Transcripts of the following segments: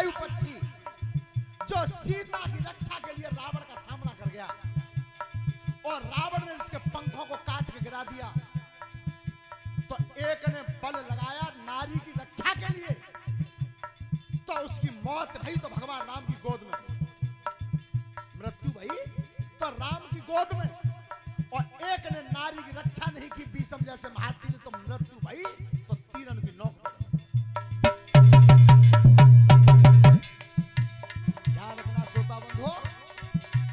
वायु पक्षी जो सीता की रक्षा के लिए रावण का सामना कर गया और रावण ने इसके पंखों को काट के गिरा दिया, तो एक ने बल लगाया नारी की रक्षा के लिए, तो उसकी मौत भई तो भगवान राम की गोद में, मृत्यु भई तो राम की गोद में, और एक ने नारी की रक्षा नहीं की भीष्म जैसे महारथी ने, तो मृत्यु भई तो तीरन की नोक पर। ध्यान रखना श्रोता बंधुओं,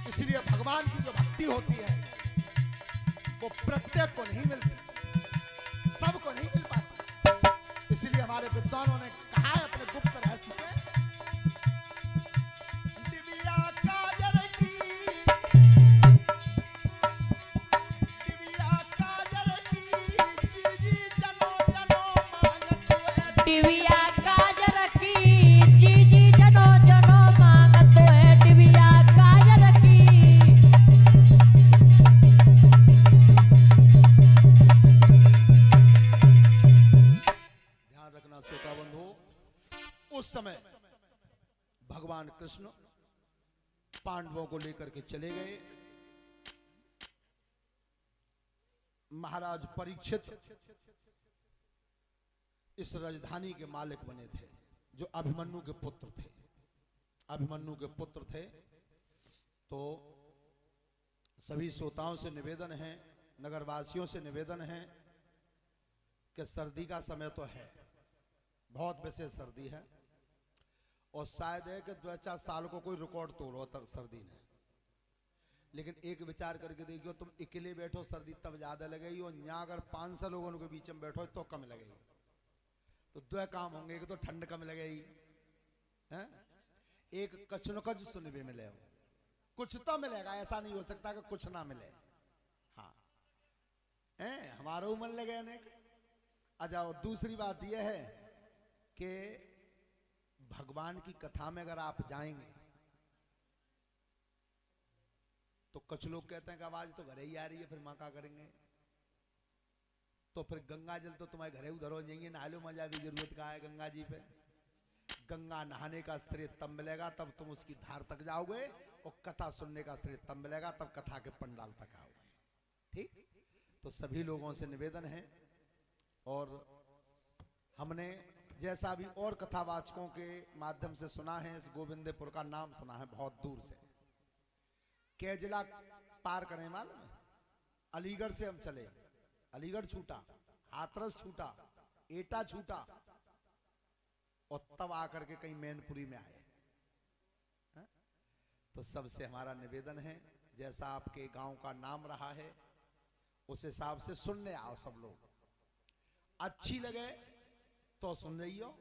इसलिए भगवान की जो भक्ति होती है वो प्रत्येक को नहीं मिलती, सबको नहीं मिल पाती। इसलिए हमारे विद्वानों ने कहा है अपने गुप्त रहस्य से, दिव्या काजर की, दिव्या काजर की, जी जनो जनो मांगत है, दिव्या काजर की, जी जनो जनो मांगत है, दिव्या काजर की। ध्यान रखना श्रोता बंधु, उस समय भगवान कृष्ण पांडवों को लेकर के चले गए। महाराज परीक्षित इस राजधानी के मालिक बने थे, जो अभिमन्यु के पुत्र थे। अभिमन्यु के पुत्र थे। तो सभी श्रोताओं से निवेदन है, नगरवासियों से निवेदन है कि सर्दी का समय तो है, बहुत विशेष सर्दी है, और शायद है कि 2-4 साल को कोई रिकॉर्ड तोड़ो सर्दी ने। लेकिन एक विचार करके देखियो, तुम अकेले बैठो सर्दी तब ज्यादा लगेगी, और यहाँ अगर 500 लोगों के बीच में बैठो तो कम लगेगी। तो 2 काम होंगे, कि तो ठंड कम लगेगी है, एक कछ न कछ सुनने मिले, कुछ तो मिलेगा, ऐसा नहीं हो सकता कि कुछ ना मिले। हाँ है, हमारा मन लगे अनेक। अच्छा, दूसरी बात यह है कि भगवान की कथा में अगर आप जाएंगे तो कुछ लोग कहते हैं कि आवाज तो घरे ही आ रही है, फिर मां क्या करेंगे? तो फिर गंगा जल तो तुम्हारे घरे उधर हो जाएंगे, नहा लो, मजा भी जरूरत का है गंगा जी पे। गंगा नहाने का श्रेय तब मिलेगा तब तुम उसकी धार तक जाओगे, और कथा सुनने का श्रेय तब मिलेगा तब कथा के पंडाल तक आओगे। ठीक? तो सभी लोगों से निवेदन है, और हमने जैसा भी और कथावाचकों के माध्यम से सुना है, इस गोविंदपुर का नाम सुना है बहुत दूर से। कै जिला पार करें मालूम है? अलीगढ़ से हम चले, अलीगढ़ छूटा, हाथरस छूटा, एटा छूटा, और तब आकर के कहीं मैनपुरी में आए। है? तो सबसे हमारा निवेदन है, जैसा आपके गांव का नाम रहा है उस हिसाब से सुनने आओ सब लोग। अच्छी लगे तो सुन जाइयो,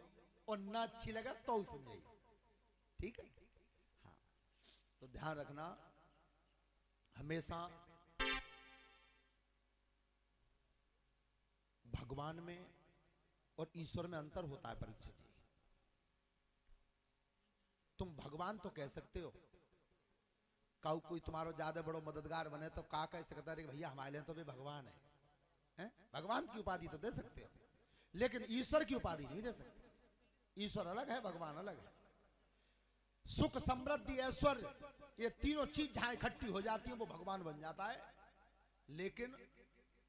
और ना अच्छी लगे तो सुन जाइयो। ठीक है? हाँ, तो ध्यान रखना, हमेशा भगवान में और ईश्वर में अंतर होता है। परीक्षित जी, तुम भगवान तो कह सकते हो, कोई तुम्हारा ज्यादा बड़ो मददगार बने तो का कह सकता है भैया हमारे लिए तो भी भगवान है? भगवान की उपाधि तो दे सकते हो, लेकिन ईश्वर की उपाधि नहीं दे सकते। ईश्वर अलग है, भगवान अलग है। सुख, समृद्धि, ऐश्वर्य, ये तीनों चीज जहां इकट्ठी हो जाती है वो भगवान बन जाता है। लेकिन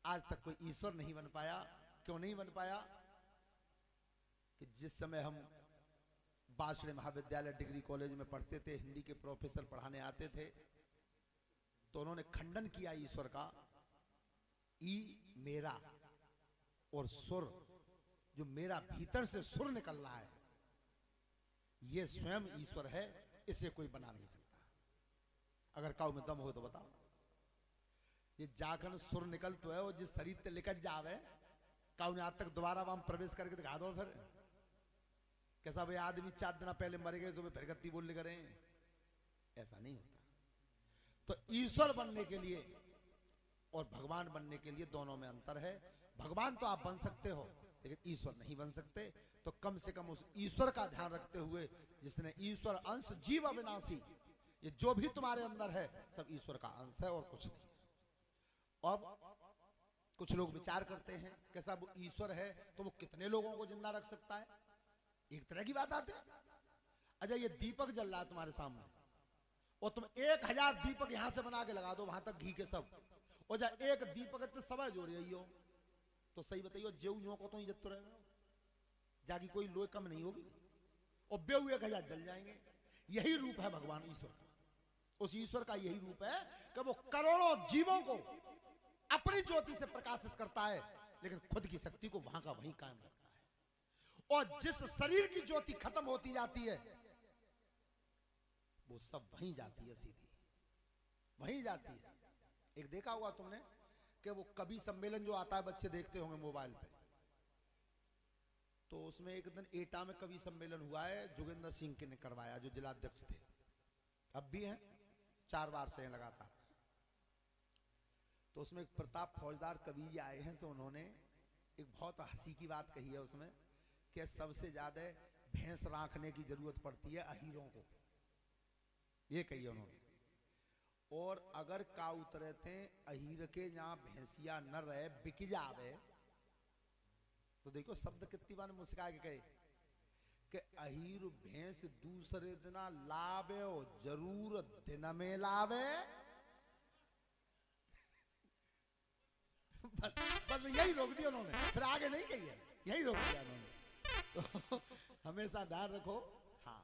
आज तक कोई ईश्वर नहीं बन पाया। क्यों नहीं बन पाया? कि जिस समय हम बांसुरी महाविद्यालय डिग्री कॉलेज में पढ़ते थे, हिंदी के प्रोफेसर पढ़ाने आते थे, तो उन्होंने खंडन किया ईश्वर का। ई मेरा, और सुर, जो मेरा भीतर से सुर निकल रहा है, ये स्वयं ईश्वर है, इसे कोई बना नहीं सकता। अगर काऊ में दम हो तो बताओ। ये जाकर सुर निकल तो है, और जिस शरीर से लिखत जावे, काऊ ने आज तक दोबारा वहां प्रवेश करके दिखा दो। फिर कैसा भाई आदमी 4 दिन पहले मर गए, सुबह फिर गत्ती बोल करें, ऐसा नहीं होता। तो ईश्वर बनने के लिए और भगवान बनने के लिए दोनों में अंतर है। भगवान तो आप बन सकते हो, लेकिन ईश्वर नहीं बन सकते। तो कम से कम उस ईश्वर का ध्यान रखते हुए, जिसने ईश्वर अंश जीव अविनाशी, ये जो भी तुम्हारे अंदर है सब ईश्वर का अंश है और कुछ नहीं। अब कुछ लोग विचार करते हैं कैसा वो ईश्वर है तो वो कितने लोगों को जिंदा रख सकता है, एक तरह की बात आती है। अच्छा ये दीपक जल रहा है तुम्हारे सामने, और तुम 1000 दीपक यहां से बना के लगा दो वहां तक घी के सब, और जा एक दीपक इतने समय जो रही हो, तो सही बताइयो जेऊ यो को तो इज्जत तो रहे जागी कोई लोई कम नहीं होगी, और बेऊ 1000 जल जाएंगे। यही रूप है भगवान ईश्वर का। उस ईश्वर का यही रूप है कि वो करोड़ों जीवों को अपनी ज्योति से प्रकाशित करता है, लेकिन खुद की शक्ति को वहां का वहीं कायम रखता है। और जिस शरीर की ज्योति खत्म होती जाती है वो सब वहीं जाती है, सीधी वहीं जाती है। एक देखा हुआ तुमने कि वो कवि सम्मेलन जो आता है, बच्चे देखते होंगे मोबाइल पे, तो उसमें एक दिन एटा में कवि सम्मेलन हुआ है, जोगेंद्र सिंह के ने करवाया, जो जिलाध्यक्ष थे, अब भी हैं, 4 बार से हैं लगातार। तो उसमें एक प्रताप फौजदार कवि जी आए हैं, तो उन्होंने एक बहुत हंसी की बात कही है उसमें कि सबसे ज्यादा भैंस राखने की जरूरत पड़ती है अहीरों को, ये कही उन्होंने। और अगर का उतरे थे अहीर के जहां भैंसिया न रहे बिक जावे, तो देखो शब्द कितनी बार मुस्का के कहे कि अहीर भैंस दूसरे दिन लावे जरूर दिन में लावे। बस यही रोक दिया उन्होंने, फिर आगे नहीं कही है, यही रोक दिया उन्होंने। तो हमेशा ध्यान रखो। हाँ,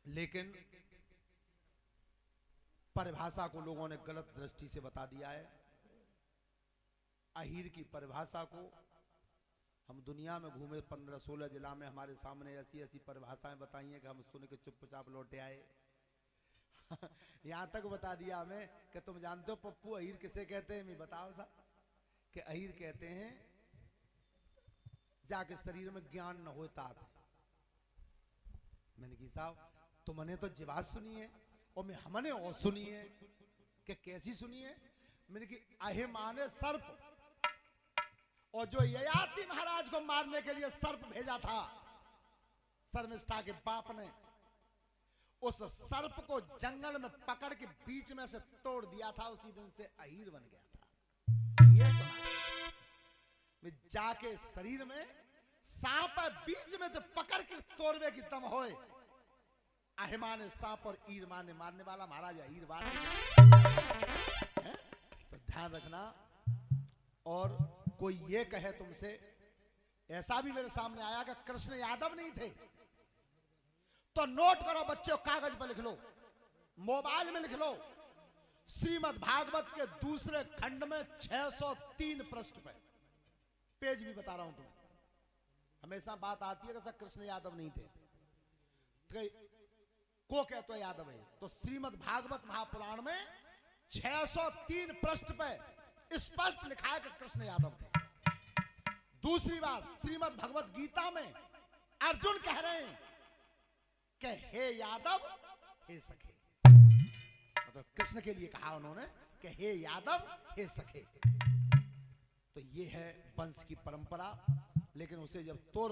लेकिन परिभाषा को लोगों ने गलत दृष्टि से बता दिया है। अहीर की परिभाषा को हम दुनिया में घूमे, 15-16 जिला में हमारे सामने ऐसी ऐसी परिभाषाएं बताई हैं कि हम सुन के चुपचाप लौटे आए। यहां तक बता दिया हमें कि तुम जानते हो पप्पू अहीर किसे कहते हैं? मैं बताओ सा कि अहीर कहते हैं जाके शरीर में ज्ञान न होता। मैंने कहा साहब तुमने तो जिबात सुनी है और मैं हमने और सुनी है कि कैसी सुनी है? मैंने की अहे माने सर्प, और जो ययाति महाराज को मारने के लिए सर्प भेजा था शर्मिष्ठा के बाप ने, उस सर्प को जंगल में पकड़ के बीच में से तोड़ दिया था, उसी दिन से अहीर बन गया था। ये सुना मैं जाके शरीर में सांप है बीच में से पकड़ के तोड़वे की दम होए। अहिमाने सांप और ईर माने मारने वाला महाराज अहीर बात है, तो ध्यान रखना। और कोई ये कहे तुमसे, ऐसा भी मेरे सामने आया कि कृष्ण यादव नहीं थे, तो नोट करो बच्चों, कागज पर लिख लो, मोबाइल में लिख लो, श्रीमद् भागवत के दूसरे खंड में 603 पृष्ठ पे, पेज भी बता रहा हूं तुम्हें। हमेशा बात आती है कि कृष्ण यादव नहीं थे, को कहते हैं यादव है, तो श्रीमद् भागवत महापुराण में 603 पृष्ठ पे स्पष्ट लिखा है कि कृष्ण यादव थे। दूसरी बात, श्रीमद् भगवत गीता में अर्जुन कह रहे हैं कि हे यादव हे सखे, मतलब कृष्ण के लिए कहा उन्होंने कि हे यादव हे सखे। तो ये है वंश की परंपरा, लेकिन उसे जब तोड़